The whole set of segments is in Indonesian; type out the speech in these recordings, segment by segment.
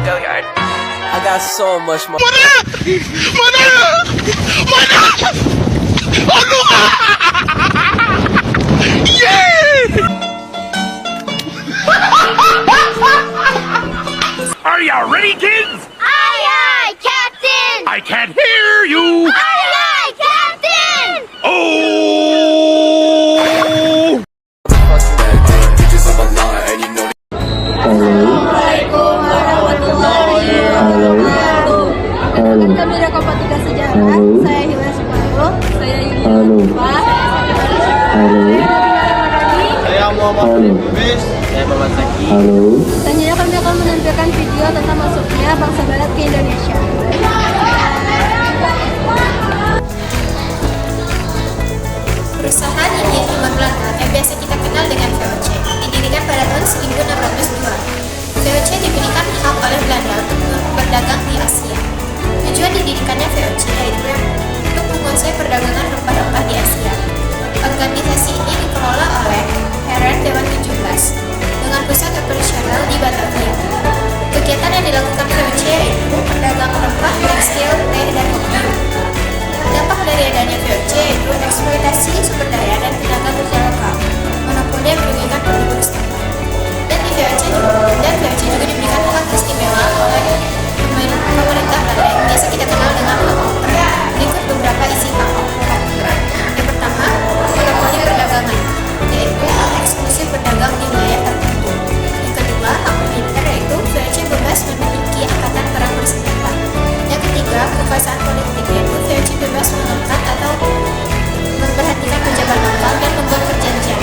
I got so much more. Are you ready, kids? Aye, aye, Captain! I can't hear you. Aye, aye, Captain! Oh! Perkenalkan kami Rekor Patiga Sejarah. Saya Hilal Supardo. Saya Yuni Lupa. Saya Muhammad Lubis. Saya Muhammad Zaki. Selanjutnya kami akan menampilkan video tentang masuknya bangsa Barat ke Indonesia. Perusahaan India Timur Belanda yang biasa kita kenal dengan VOC didirikan pada tahun 1602. VOC diberikan hak oleh Belanda untuk berdagang di Asia. Tujuan didirikannya VOC yaitu untuk menguasai perdagangan rempah-rempah di Asia. Organisasi ini dikelola oleh Heren Dewan 17 dengan pusat operasional di Batavia. Kegiatan yang dilakukan VOC yaitu perdagangan rempah, tekstil, teh, dan kopi. Dampak dari adanya VOC yaitu eksploitasi sumber daya dan tenaga kerja lokal, monopoli yang merugikan penduduk setempat. Dan VOC juga diberikan hak istimewa oleh pemerintah Belanda yang biasa kita kenal dengan hak oper. Berikut beberapa isi hak oper. Yang pertama, monopoli perdagangan, yaitu hak eksklusif berdagang di wilayah tertentu. Yang kedua, hak militer, yaitu VOC bebas memiliki angkatan perang bersenjata. Yang ketiga, kekuasaan politik, yaitu VOC bebas mengangkat atau memperhatikan pejabat lokal dan membuat perjanjian.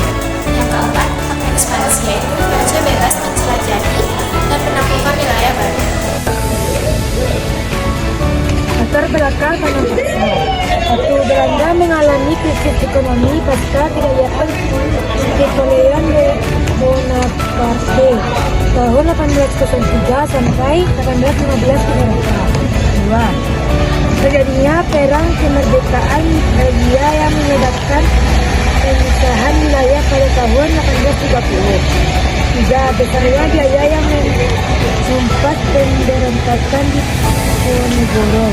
Yang keempat, hak ekspansi, yaitu VOC bebas menjelajahi dan penaklukan wilayah baru. Latar belakang penempatan. Satu, Belanda mengalami krisis ekonomi pasca kejayaan Napoleon Bonaparte tahun 1803 sampai 1815 di Eropa. Dua, terjadinya perang kemerdekaan Belgia yang menyebabkan pemisahan wilayah pada tahun 1830. Tiga, besarnya biaya yang membuat pemberontakan di Diponegoro.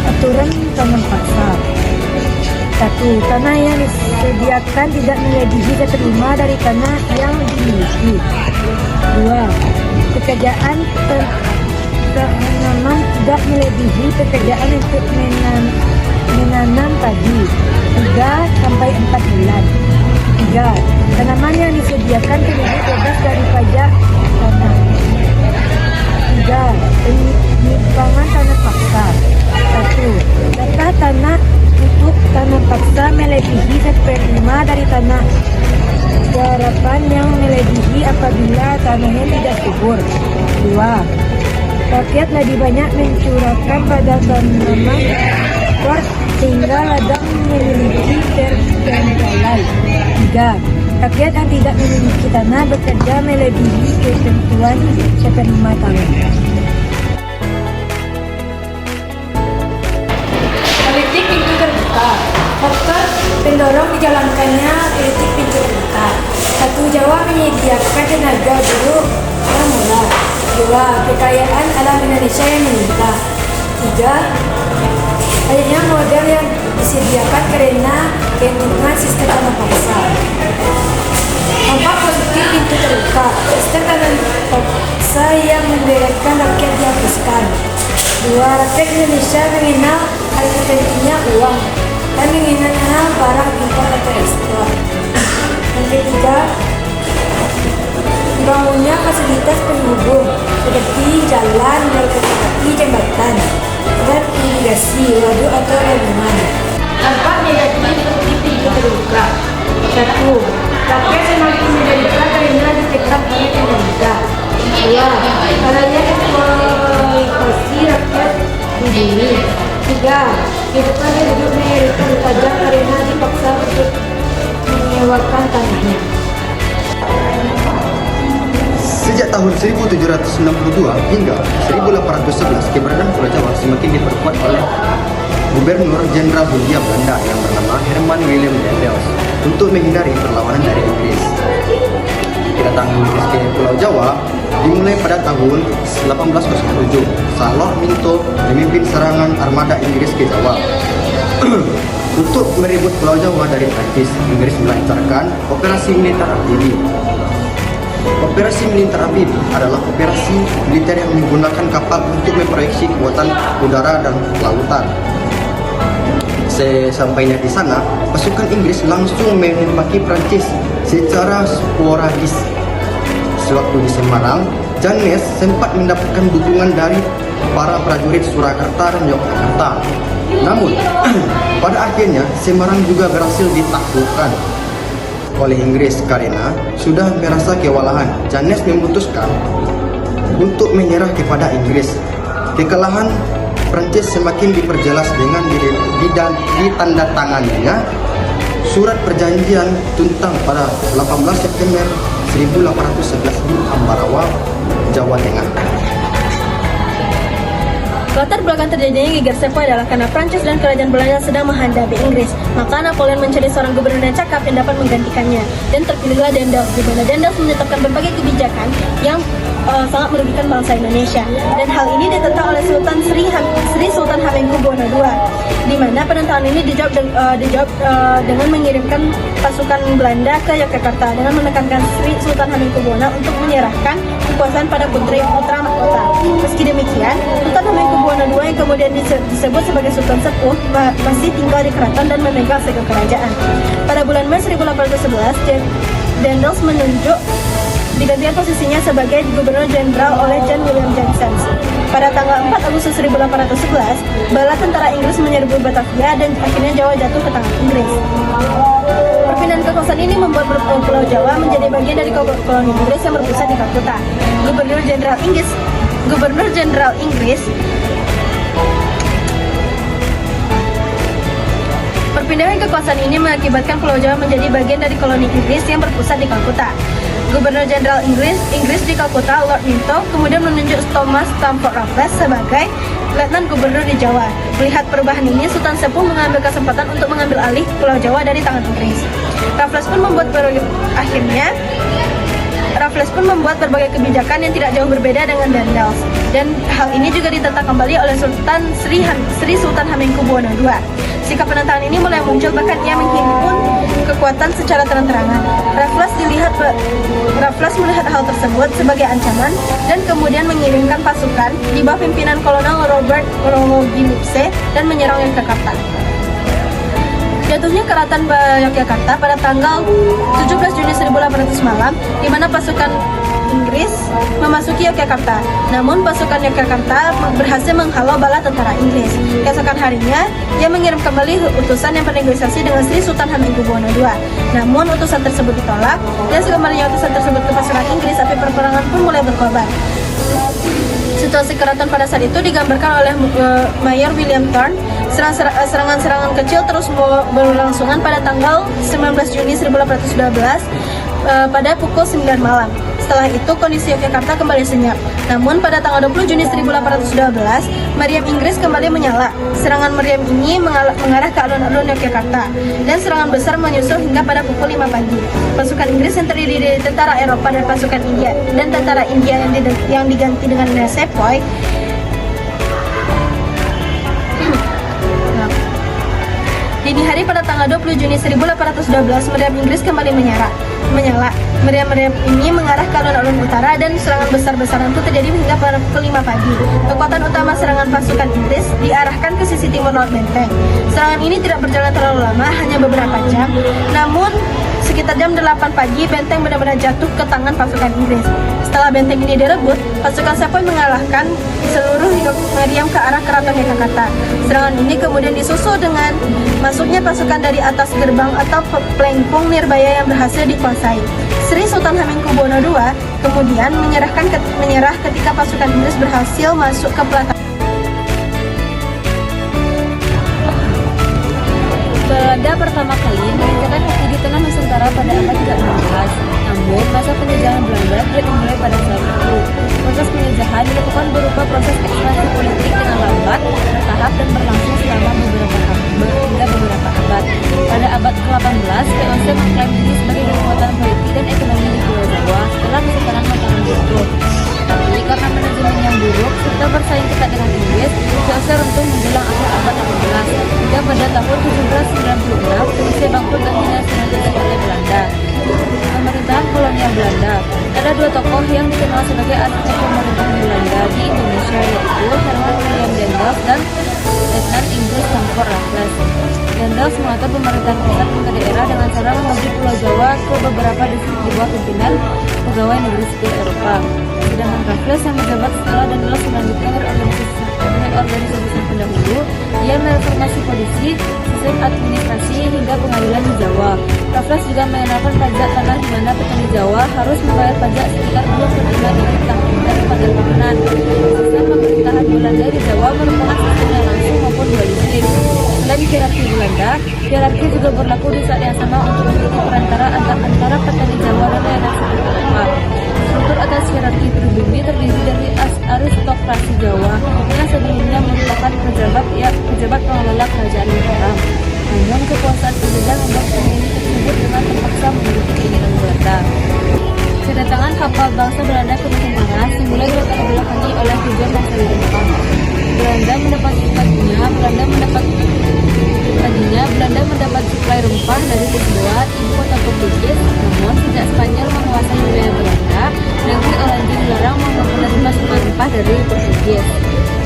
Aturan tanam paksa. Satu, tanah yang disediakan tidak melebihi 1/5 dari tanah yang dimiliki. Dua, pekerjaan tanaman tidak melebihi pekerjaan untuk menanam padi 3 sampai 4 bulan. 3. Tanaman yang disediakan terlebih bebas dari pajak tanah. 3. Penyimpangan tanah paksa. 1. Data tanah untuk tanah paksa melebihi 1/5 dari tanah garapan yang melebihi apabila tanahnya tidak subur. 2. Rakyat lebih banyak mencurahkan pada tanaman ekspor sehingga ladang memiliki terjangkauan. 3. Rakyat yang tidak memiliki tanah bekerja melebihi ketentuan 1/5 tahun. Politik pintu terbuka. Faktor pendorong dijalankannya politik pintu terbuka. 1. Jawa menyediakan tenaga guru yang murah. 2. Kekayaan alam Indonesia yang melimpah. 3. Banyaknya modal yang disediakan karena keuntungan sistem tanah paksa. 4. Politik pintu terbuka. Sistem tanah paksa yang memberatkan rakyat dihapuskan. 2. Rakyat Indonesia mengenal arti pentingnya uang dan mengenal barang impor atau ekspor. Yang ketiga, dibangunnya fasilitas penghubung seperti jalan, kereta jembatan, dan irigasi, waduk atau bendungan. Dampak negatif politik pintu terbuka. 1. Rakyat semakin menderita karena ditekan oleh pemerintah. 2. Karena eksploitasi rakyat dibumi. 3. Kehidupan hidup mengeluhkan pajak karena dipaksa untuk menyewakan tanahnya. Sejak tahun 1792 hingga 1811, keberadaan Pulau Jawa semakin diperkuat oleh Gubernur Jenderal Hindia Belanda yang bernama Herman Willem Daendels untuk menghindari perlawanan dari Inggris. Kedatangan Inggris ke Pulau Jawa dimulai pada tahun 1807 saat Lord Minto memimpin serangan armada Inggris ke Jawa. Untuk merebut Pulau Jawa dari Prancis, Inggris melancarkan operasi militer amfibi. Operasi militer amfibi adalah operasi militer yang menggunakan kapal untuk memproyeksi kekuatan udara dan lautan. Sesampainya di sana, pasukan Inggris langsung menembaki Prancis secara sporadis. Sewaktu di Semarang, Janes sempat mendapatkan dukungan dari para prajurit Surakarta dan Yogyakarta. Namun, pada akhirnya Semarang juga berhasil ditaklukkan oleh Inggris karena sudah merasa kewalahan. Janes memutuskan untuk menyerah kepada Inggris. Kekalahan Prancis semakin diperjelas dengan ditandatanganinya surat perjanjian Tuntang pada 18 September 1811 di Ambarawa, Jawa Tengah. Latar belakang terjadinya geger sepoi adalah karena Prancis dan kerajaan Belanda sedang menghadapi Inggris. Maka Napoleon mencari seorang gubernur yang cakap yang dapat menggantikannya. Dan terpilihlah Daendels, di mana Daendels menetapkan berbagai kebijakan yang sangat merugikan bangsa Indonesia. Dan hal ini ditentang oleh Sri Sultan Hamengkubuwono II, di mana penentangan ini dijawab dengan mengirimkan pasukan Belanda ke Yogyakarta dengan menekankan Sri Sultan Hamengkubuwono untuk menyerahkan kekuasaan pada putra mahkota. Meski demikian, Sultan Hamengkubuwono II yang kemudian disebut sebagai Sultan Sepuh masih tinggal di keraton dan memegang segel kerajaan. Pada bulan Mei 1811, Daendels menunjuk digantikan posisinya sebagai Gubernur Jenderal oleh John William Johnson. Pada tanggal 4 Agustus 1811, bala tentara Inggris menyerbu Batavia dan akhirnya Jawa jatuh ke tangan Inggris. Perpindahan kekuasaan ini membuat Pulau Jawa menjadi bagian dari koloni Inggris yang berpusat di Kalkuta. Gubernur Jenderal Inggris Perpindahan kekuasaan ini mengakibatkan Pulau Jawa menjadi bagian dari koloni Inggris yang berpusat di Kalkuta. Gubernur Jenderal Inggris di Kalkuta, Lord Minto, kemudian menunjuk Thomas Stamford Raffles sebagai Letnan Gubernur di Jawa. Melihat perubahan ini, Sultan Sepuh mengambil kesempatan untuk mengambil alih Pulau Jawa dari tangan Inggris. Raffles pun membuat berbagai kebijakan yang tidak jauh berbeda dengan Daendels. Dan hal ini juga ditentang kembali oleh Sri Sultan Hamengkubuwono II. Sikap penentangan ini mulai muncul, bahkan ia menghimpun kekuatan secara terang-terangan. Raffles melihat hal tersebut sebagai ancaman dan kemudian mengirimkan pasukan di bawah pimpinan Kolonel Robert Rologilupse dan menyerang Yogyakarta. Jatuhnya Keraton Yogyakarta pada tanggal 17 Juni 1800 malam, di mana pasukan Inggris memasuki Yogyakarta. Namun pasukan Yogyakarta berhasil menghalau bala tentara Inggris. Keesokan harinya, ia mengirim kembali utusan yang bernegosiasi dengan Sri Sultan Hamengkubuwono II. Namun utusan tersebut ditolak, dan sekembalinya utusan tersebut ke pasukan Inggris, api perperangan pun mulai berkorban. Situasi keraton pada saat itu digambarkan oleh Mayor William Thorne. Serangan-serangan kecil terus berlangsungan pada tanggal 19 Juni 1812 pada pukul 9 malam. Setelah itu kondisi Yogyakarta kembali senyap. Namun pada tanggal 20 Juni 1812, meriam Inggris kembali menyala. Serangan meriam ini mengarah ke alun-alun Yogyakarta, dan serangan besar menyusul hingga pada pukul 5 pagi. Pasukan Inggris yang terdiri dari tentara Eropa dan pasukan India dan tentara India yang diganti dengan sepoy dini hari pada tanggal 20 Juni 1812, meriam Inggris kembali menyala. Meriam-meriam ini mengarah ke alun-alun utara dan serangan besar-besaran itu terjadi hingga pada pukul 5 pagi. Kekuatan utama serangan pasukan Inggris diarahkan ke sisi timur laut benteng. Serangan ini tidak berjalan terlalu lama, hanya beberapa jam. Namun sekitar jam 8 pagi, benteng benar-benar jatuh ke tangan pasukan Inggris. Setelah benteng ini direbut, pasukan sepoy mengalahkan seluruh meriam ke arah keraton Yogyakarta. Serangan ini kemudian disusul dengan masuknya pasukan dari atas gerbang atau pelengkung Nirbaya yang berhasil dikuasai. Sri Sultan Hamengkubuwono II kemudian menyerah ketika pasukan Inggris berhasil masuk ke pelataran. Belanda pertama kali meninggalkan kaki di tanah Nusantara pada abad ke-16. Namun, masa penjajahan Belanda tidak dimulai pada saat itu. Proses penjajahan dilakukan berupa proses ekspansi politik dengan lambat, bertahap, dan berlangsung selama beberapa abad. Pada abad ke-18, VOC mengklaim diri sebagai kekuatan politik dan ekonomi di Pulau Jawa setelah Kesultanan Mataram runtuh. Ada dua tokoh yang dikenal sebagai arsitek pemerintahan Belanda di Indonesia, yaitu Herman Willem Daendels dan Letnan Inggris Campur Raffles. Daendels mengatur pemerintahan pusat ke daerah dengan cara membagi Pulau Jawa ke beberapa distrik di bawah pimpinan pegawai negeri sipil Eropa. Sedangkan Raffles yang menjabat setelah Daendels melanjutkan organisasi pendahulu, ia mereformasi polisi, sistem administrasi hingga pengadilan di Jawa. Raffles juga mengenalkan pajak tanah di mana petani Jawa harus membayar pajak sekitar 2/5 dari pada tahunan. Sistem pemerintahan Belanda di Jawa merupakan sistem yang langsung maupun dualistik. Selain hierarki Belanda, hierarki juga berlaku di saat yang sama untuk menjadi perantara antara petani Jawa dan layanan sipil Eropa. Struktur atas hierarki pribumi terdiri dari aristokrasi Jawa yang sebelumnya merupakan pejabat pengelola kerajaan Mataram. Namun kekuasaan penjajah membuat pemilih tersebut dengan terpaksa menuruti keinginan Belanda. Kedatangan kapal bangsa Belanda ke Nusantara semula dilatar belakangi oleh tujuan masa di Jepang. Belanda mendapat suplai rempah dari Lisboa, ibu kota Portugis. Namun sejak Spanyol menguasai wilayah Belanda, negeri Oranjing dilarang menerima suplai rempah dari Portugis.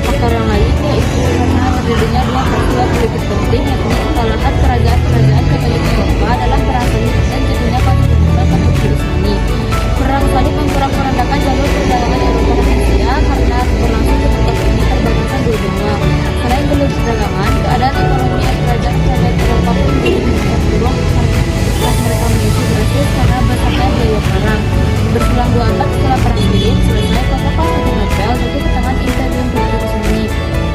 Faktor yang lain yaitu karena terjadinya dua peristiwa politik penting, yakni kekalahan kerajaan Katolik Eropa dalam perang salib dan jatuhnya konstitusi Katolik Utsmani. Perang salib memporak-porandakan jalur perdagangan Eropa dan Asia karena berlangsung ketika ini perbatasan dua benua. Selain jalur perdagangan, keadaan ekonomi kerajaan Eropa pun menjadi buruk setelah mereka mengisi Brasil karena besarnya biaya perang. Berselang 2 abad setelah perang dingin selesai, kota Konstantinopel jatuh ke tangan Imperium Katolik Utsmani.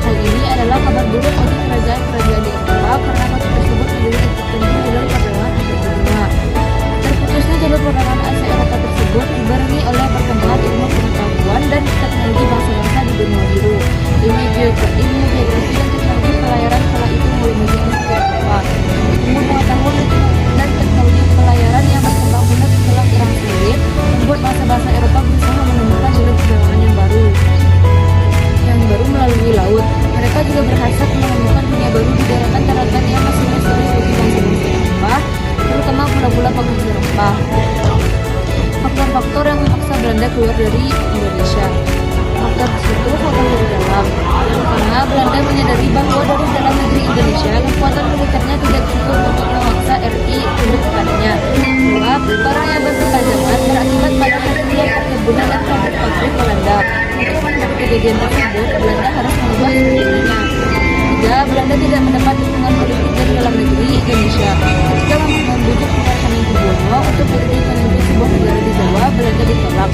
Hal ini adalah kabar buruk bagi kerajaan-kerajaan di Eropa karena kota tersebut menjadi titik jalur perdagangan untuk benua. Terputusnya jalur perdagangan Asia Eropa tersebut dibarengi oleh perkembangan ilmu pengetahuan dan teknologi bangsa-bangsa di benua biru. Ilmu geografi dan teknologi pelayaran kala itu mulai menjadi ke Eropa. Ilmu pengetahuan dan teknologi pelayaran yang berkembang benar setelah perang salib membuat bangsa-bangsa Eropa berusaha menemukan jalur perdagangan yang baru melalui laut. Mereka juga berhasrat menemukan dunia baru di daratan daratan yang masih misterius bagi bangsa-bangsa Eropa, terutama pula-pula penghasil rempah. Faktor-faktor yang memaksa Belanda keluar dari Indonesia. Faktor tersebut faktor dari dalam. Yang pertama, Belanda menyadari bahwa dari dalam negeri Indonesia kekuatan militernya tidak cukup untuk memaksa RI tunduk kepadanya. Kedua, perang yang berkepanjangan berakibat pada hancurnya perkebunan dan pabrik-pabrik Belanda. Untuk menghadapi kejadian tersebut, Belanda harus mengubah strateginya. Tiga, Belanda tidak mendapat dukungan politik dari dalam negeri Indonesia. Ketika membujuk Sultan Hamengkubuwono untuk menjadi pemimpin sebuah negara di Jawa, Belanda ditolak.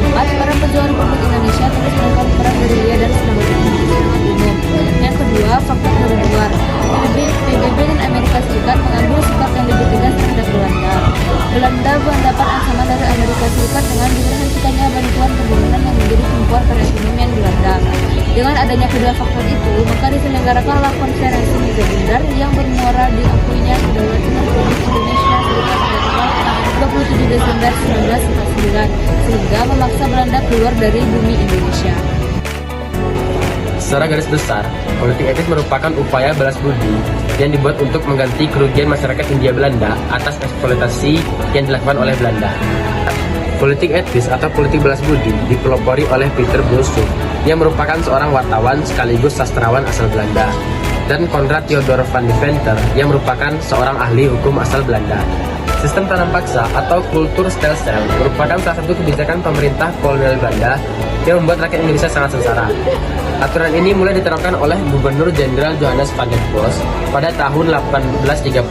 Empat, para pejuang Republik Indonesia terus melakukan perang gerilya dan sedang berperang sangat umum. Yang kedua, faktor dari luar. PBB dan Amerika Serikat mengambil sikap yang lebih tegas terhadap Belanda. Belanda mendapat ancaman dari Amerika Serikat dengan diberhentikannya bantuan pembangunan yang menjadi tumpuan perekonomian Belanda. Dengan adanya kedua faktor itu, maka diselenggarakanlah konferensi Meja Bundar yang bermuara diakuinya kedaulatan Republik Indonesia Serikat pada tanggal 27 Desember 1949, sehingga memaksa Belanda keluar dari bumi Indonesia. Secara garis besar, politik etis merupakan upaya balas budi yang dibuat untuk mengganti kerugian masyarakat Hindia Belanda atas eksploitasi yang dilakukan oleh Belanda. Politik etis atau politik balas budi dipelopori oleh Peter Bulsum yang merupakan seorang wartawan sekaligus sastrawan asal Belanda, dan Konrad Theodor van Deventer yang merupakan seorang ahli hukum asal Belanda. Sistem tanam paksa atau kultur stelsel merupakan salah satu kebijakan pemerintah kolonial Belanda yang membuat rakyat Indonesia sangat sengsara. Aturan ini mulai diterapkan oleh Gubernur Jenderal Johannes van der Bos pada tahun 1830.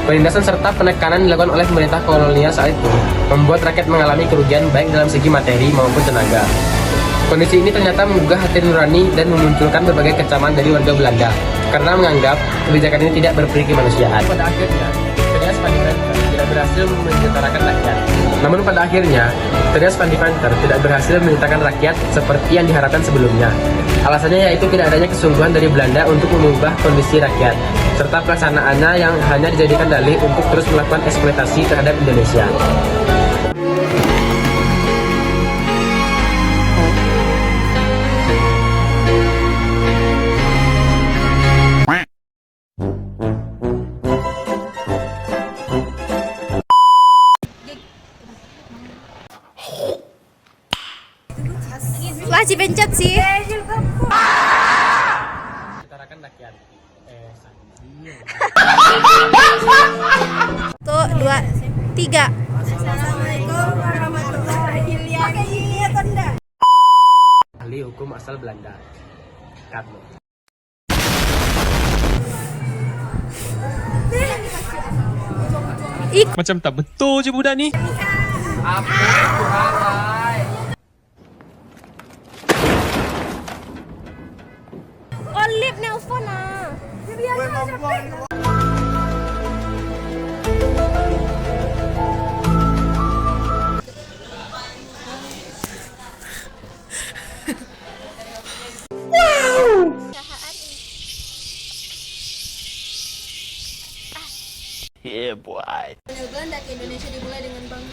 Penindasan serta penekanan dilakukan oleh pemerintah kolonial saat itu membuat rakyat mengalami kerugian baik dalam segi materi maupun tenaga. Kondisi ini ternyata menggugah hati nurani dan memunculkan berbagai kecaman dari warga Belanda karena menganggap kebijakan ini tidak berperi kemanusiaan. Pada akhirnya, Trias van Deventer tidak berhasil menyejahterakan rakyat. Namun pada akhirnya, Trias van Deventer tidak berhasil menyejahterakan rakyat seperti yang diharapkan sebelumnya. Alasannya yaitu tidak adanya kesungguhan dari Belanda untuk mengubah kondisi rakyat, serta pelaksanaannya yang hanya dijadikan dalih untuk terus melakukan eksploitasi terhadap Indonesia. kasih pencet sih. Utarakan rakyat. Tuh, 2, 3. Ahli hukum asal Belanda. Karno. Macam tak betul je budak ni. Olip nelpon ah. Yeah, boy. Belanda ke Indonesia dimulai dengan Bang